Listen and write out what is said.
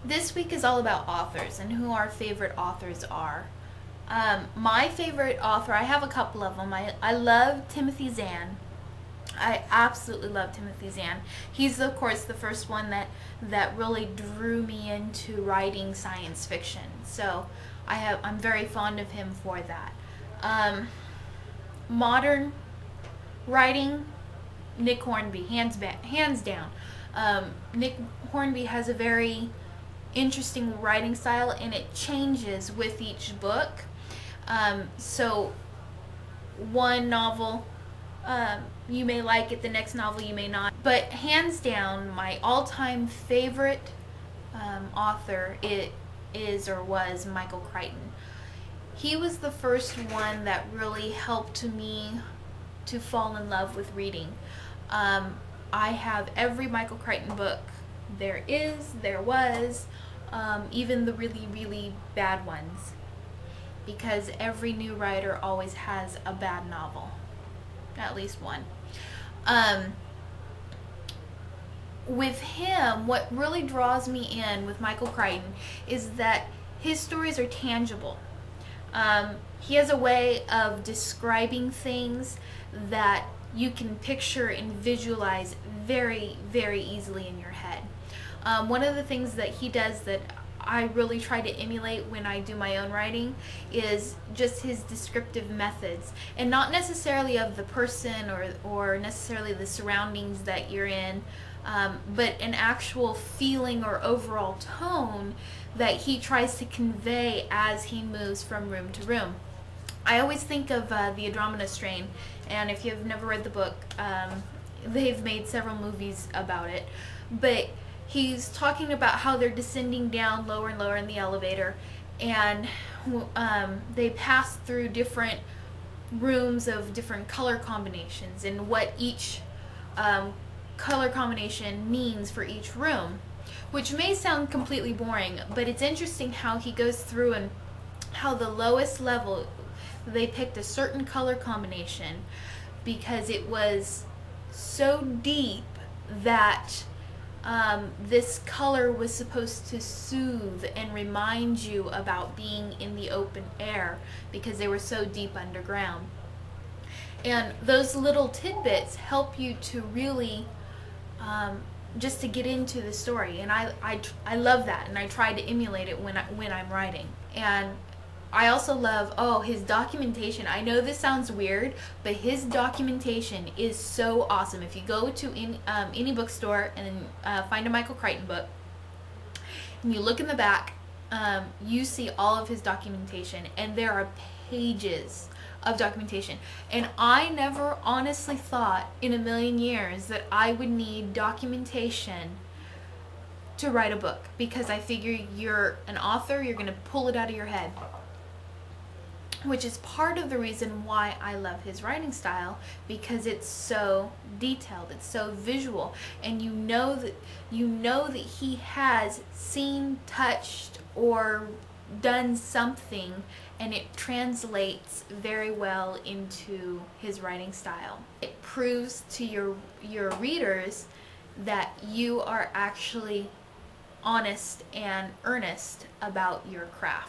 This week is all about authors and who our favorite authors are. My favorite author, I have a couple of them. I love Timothy Zahn. I absolutely love Timothy Zahn. He's, of course, the first one that really drew me into writing science fiction. So I'm very fond of him for that. Modern writing, Nick Hornby, hands down. Nick Hornby has a very interesting writing style, and it changes with each book. So one novel, you may like it, the next novel you may not. But hands down, my all-time favorite author is or was Michael Crichton. He was the first one that really helped me to fall in love with reading. I have every Michael Crichton book there was, even the really, really bad ones, because every new writer always has a bad novel, at least one. With him, what really draws me in with Michael Crichton is that his stories are tangible. He has a way of describing things that you can picture and visualize very, very easily in your head. One of the things that he does that I really try to emulate when I do my own writing is just his descriptive methods, and not necessarily of the person or necessarily the surroundings that you're in, but an actual feeling or overall tone that he tries to convey as he moves from room to room. I always think of the Andromeda Strain, and if you've never read the book, they've made several movies about it, but he's talking about how they're descending down lower and lower in the elevator, and they pass through different rooms of different color combinations and what each color combination means for each room, which may sound completely boring, but it's interesting how he goes through and how the lowest level they picked a certain color combination because it was so deep that this color was supposed to soothe and remind you about being in the open air because they were so deep underground. And those little tidbits help you to really just to get into the story, and I love that, and I try to emulate it when I'm writing. And I also love his documentation. I know this sounds weird, but his documentation is so awesome. If you go to any bookstore and find a Michael Crichton book, and you look in the back, you see all of his documentation, and there are pages of documentation. And I never honestly thought in a million years that I would need documentation to write a book, because I figure you're an author, you're going to pull it out of your head, which is part of the reason why I love his writing style, because it's so detailed, it's so visual, and you know that he has seen, touched, or done something, and it translates very well into his writing style. It proves to your readers that you are actually honest and earnest about your craft.